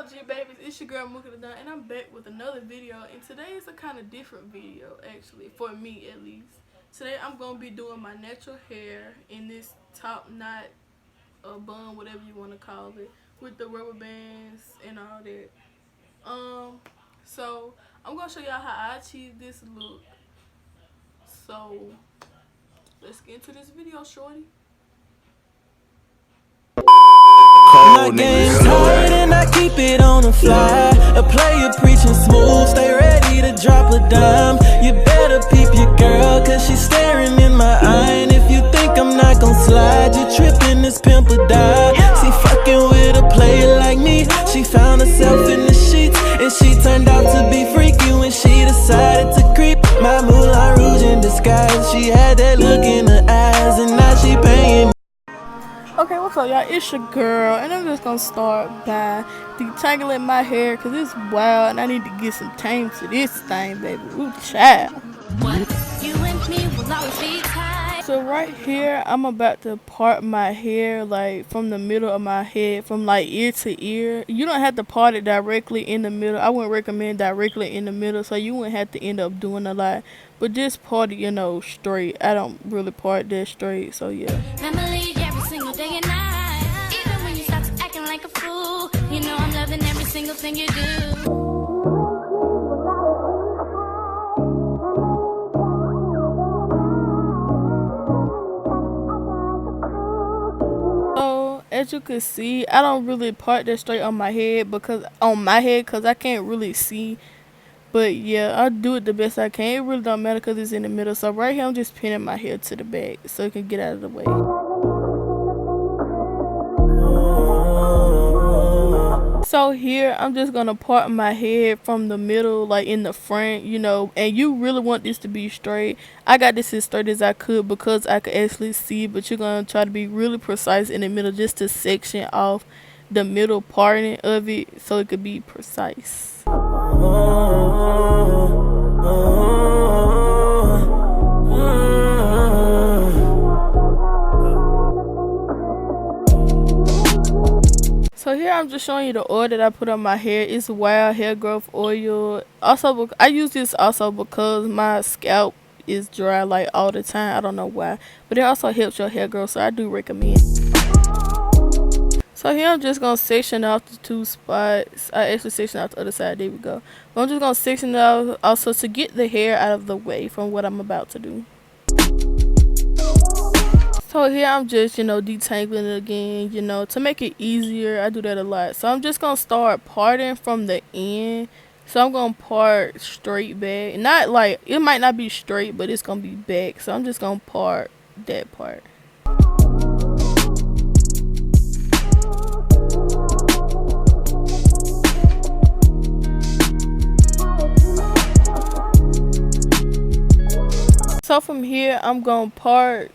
up, G-Babies? It's your girl mookiethadon, and I'm back with another video. And today is a kind of different video, actually, for me at least. Today I'm gonna be doing my natural hair in this top knot or bun, whatever you want to call it, with the rubber bands and all that. So I'm gonna show y'all how I achieve this look. So let's get into this video, shorty. My game tight and I keep it on the fly. A player preaching smooth, stay ready to drop a dime. You better peep your girl, cause she's staring in my eye. And if you think I'm not gon' slide, you tripping, this pimp or die. She fucking with a player like me. She found herself in the sheets, and she turned out to be freaky when she decided to creep. My Moulin Rouge in disguise. She had that look in her eyes, and now she paying me. Okay, what's up, y'all? It's your girl, and I'm just gonna start by detangling my hair because it's wild and I need to get some tame to this thing, baby. Ooh, child. You and me will always be tight. So right here, I'm about to part my hair like from the middle of my head, from like ear to ear. You don't have to part it directly in the middle. I wouldn't recommend directly in the middle, so you wouldn't have to end up doing a lot. But just part it, you know, straight. I don't really part that straight, so yeah. Day and night. Even when you start to acting like a fool, you know I'm loving every single thing you do. So as you can see, I don't really part that straight on my head because I can't really see. But yeah, I do it the best I can. It really don't matter because it's in the middle. So right here I'm just pinning my hair to the back so it can get out of the way. So here I'm just gonna part my head from the middle, like in the front, you know, and you really want this to be straight. I got this as straight as I could because I could actually see, but you're gonna try to be really precise in the middle just to section off the middle parting of it so it could be precise. So here I'm just showing you the oil that I put on my hair. It's wild hair growth oil. Also, I use this also because my scalp is dry like all the time. I don't know why, but it also helps your hair grow, so I do recommend. So here I'm just gonna section out the two spots. I actually section out the other side. There we go. But I'm just gonna section it out also to get the hair out of the way from what I'm about to do. So here I'm just, you know, detangling it again, you know, to make it easier. I do that a lot. So I'm just going to start parting from the end. So I'm going to part straight back. Not like, it might not be straight, but it's going to be back. So I'm just going to part that part. So from here, I'm going to part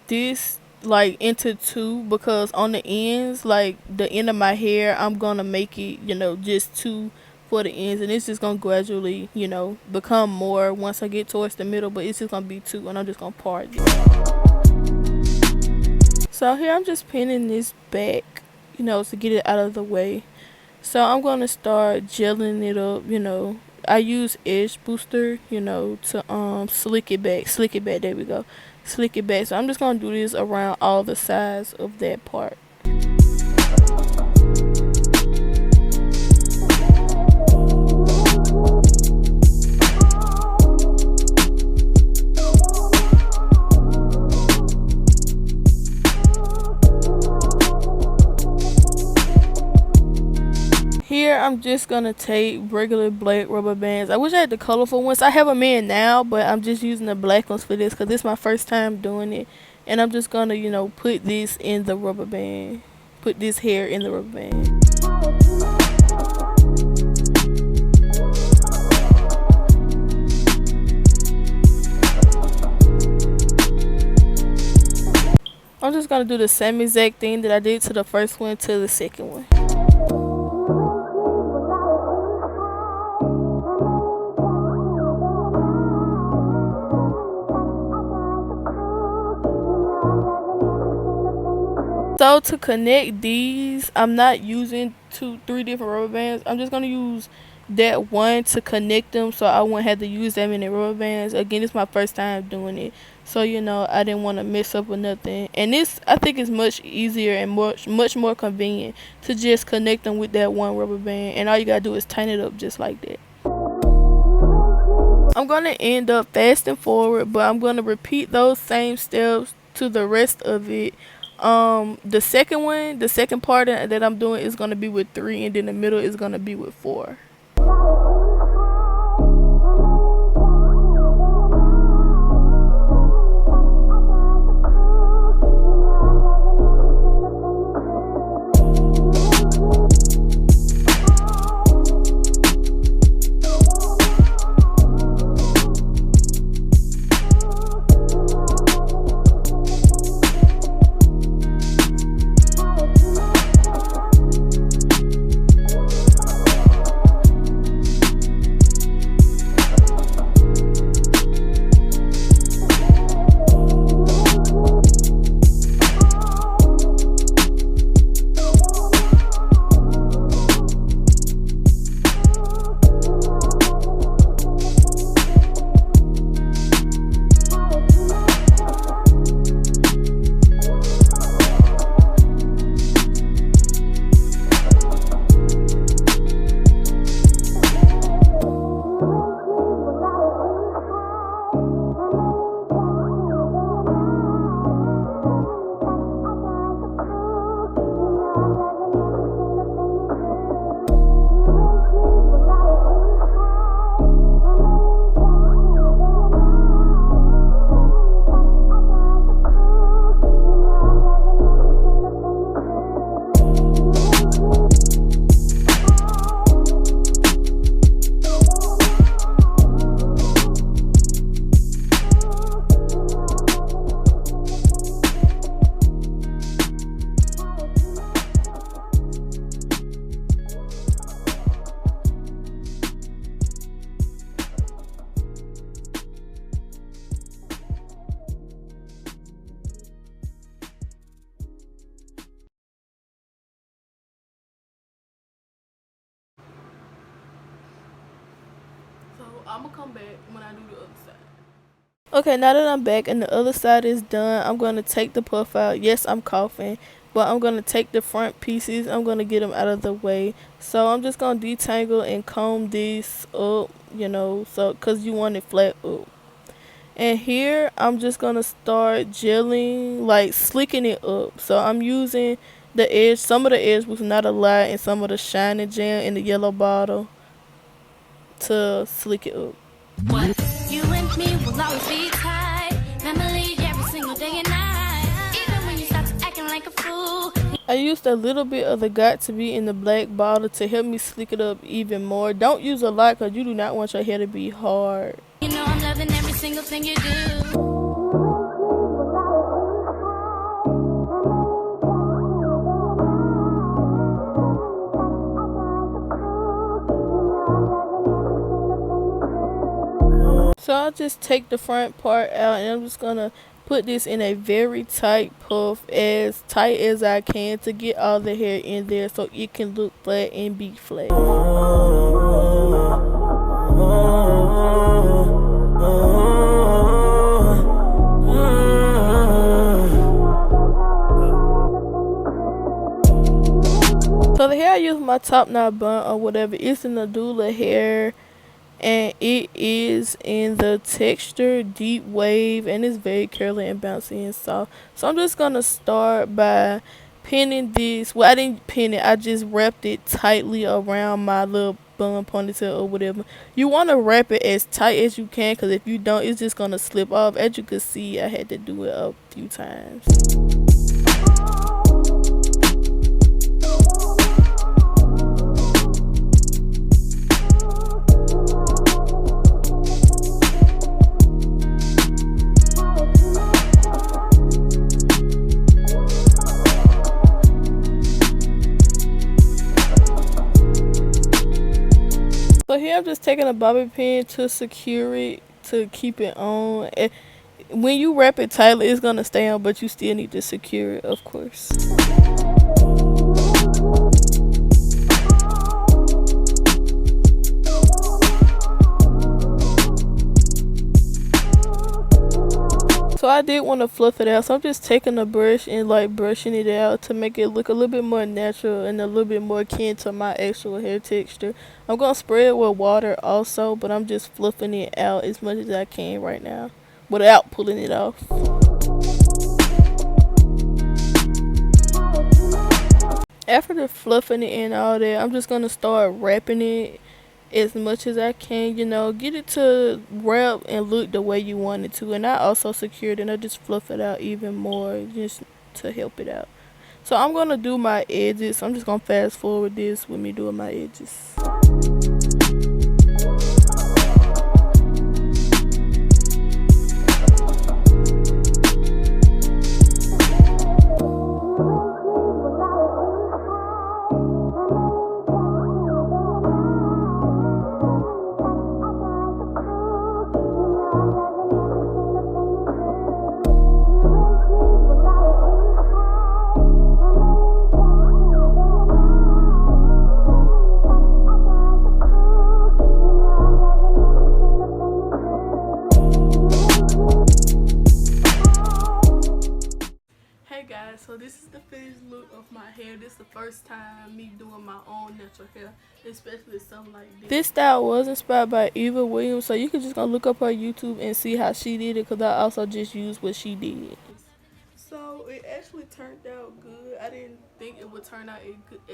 this like into two because on the ends, like the end of my hair, I'm gonna make it, you know, just two for the ends, and it's just gonna gradually, you know, become more once I get towards the middle, but it's just gonna be two, and I'm just gonna part it. So here I'm just pinning this back, you know, to get it out of the way. So I'm gonna start gelling it up, you know. I use edge booster, you know, to slick it back, there we go, slick it back. So I'm just gonna do this around all the sides of that part. Here I'm just gonna take regular black rubber bands. I wish I had the colorful ones. I have them in now, but I'm just using the black ones for this because this is my first time doing it. And I'm just gonna, you know, put this in the rubber band. Put this hair in the rubber band. I'm just gonna do the same exact thing that I did to the first one to the second one. So to connect these, I'm not using three different rubber bands. I'm just gonna use that one to connect them, so I won't have to use that many rubber bands. Again, it's my first time doing it, so I didn't want to mess up with nothing. And this, I think, is much easier and much more convenient to just connect them with that one rubber band, and all you gotta do is tighten it up just like that. I'm gonna end up fast and forward, but I'm gonna repeat those same steps to the rest of it. The second part that I'm doing is gonna be with 3, and then the middle is gonna be with 4. I'm gonna come back when I do the other side. Okay, now that I'm back and the other side is done, I'm gonna take the puff out. Yes, I'm coughing, but I'm gonna take the front pieces. I'm gonna get them out of the way. So I'm just gonna detangle and comb this up, so cause you want it flat up. And here I'm just gonna start gelling, like slicking it up. So I'm using the edge. Some of the edge was not a lot, and some of the shining gel in the yellow bottle to slick it up. What? You and me will always be tight. Memory every single day and night. Even when you start acting like a fool. I used a little bit of the Got To Be in the black bottle to help me slick it up even more. Don't use a lot because you do not want your hair to be hard. You know I'm loving every single thing you do. So I'll just take the front part out, and I'm just gonna put this in a very tight puff, as tight as I can, to get all the hair in there so it can look flat and be flat. So the hair I use my top knot bun or whatever, it's in the doula hair, and it is in the texture deep wave, and it's very curly and bouncy and soft. So I'm just gonna start by pinning this. Well, I didn't pin it, I just wrapped it tightly around my little bun ponytail or whatever. You want to wrap it as tight as you can, because if you don't, it's just gonna slip off. As you can see, I had to do it a few times. So here I'm just taking a bobby pin to secure it, to keep it on. And when you wrap it tightly, it's gonna stay on, but you still need to secure it, of course. I did want to fluff it out, so I'm just taking a brush and like brushing it out to make it look a little bit more natural and a little bit more akin to my actual hair texture. I'm gonna spray it with water also, but I'm just fluffing it out as much as I can right now without pulling it off. After the fluffing it and all that, I'm just gonna start wrapping it as much as I can, get it to wrap and look the way you want it to. And I also secured it and I just fluff it out even more just to help it out. So I'm gonna do my edges. I'm just gonna fast forward this with me doing my edges. So this is the finished look of my hair. This is the first time me doing my own natural hair, especially something like this. This style was inspired by Eva Williams, so you can just go look up her YouTube and see how she did it, because I also just used what she did. So it actually turned out good. I didn't think it would turn out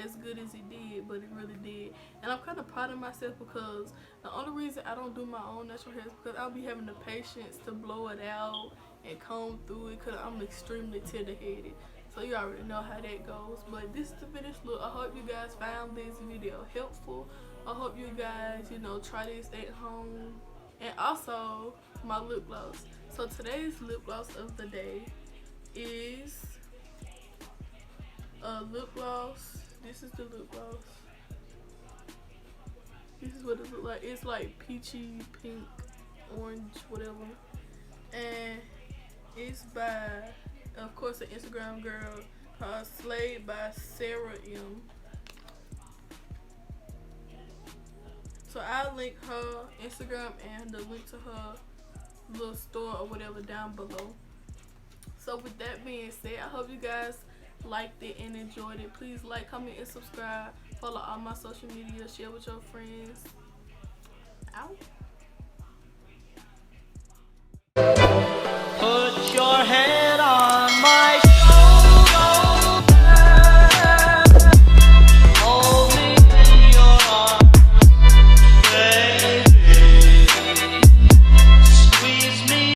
as good as it did, but it really did. And I'm kind of proud of myself, because the only reason I don't do my own natural hair is because I'll be having the patience to blow it out and comb through it, because I'm extremely tender-headed. So you already know how that goes. But this is the finished look. I hope you guys found this video helpful. I hope you guys, try this at home. And also my lip gloss. So today's lip gloss of the day is a lip gloss. This is the lip gloss. This is what it looks like. It's like peachy, pink, orange, whatever. And it's by, of course, an Instagram girl called Slayed by Sarah M. So I'll link her Instagram and the link to her little store or whatever down below. So with that being said, I hope you guys liked it and enjoyed it. Please like, comment, and subscribe. Follow all my social media. Share with your friends. Out.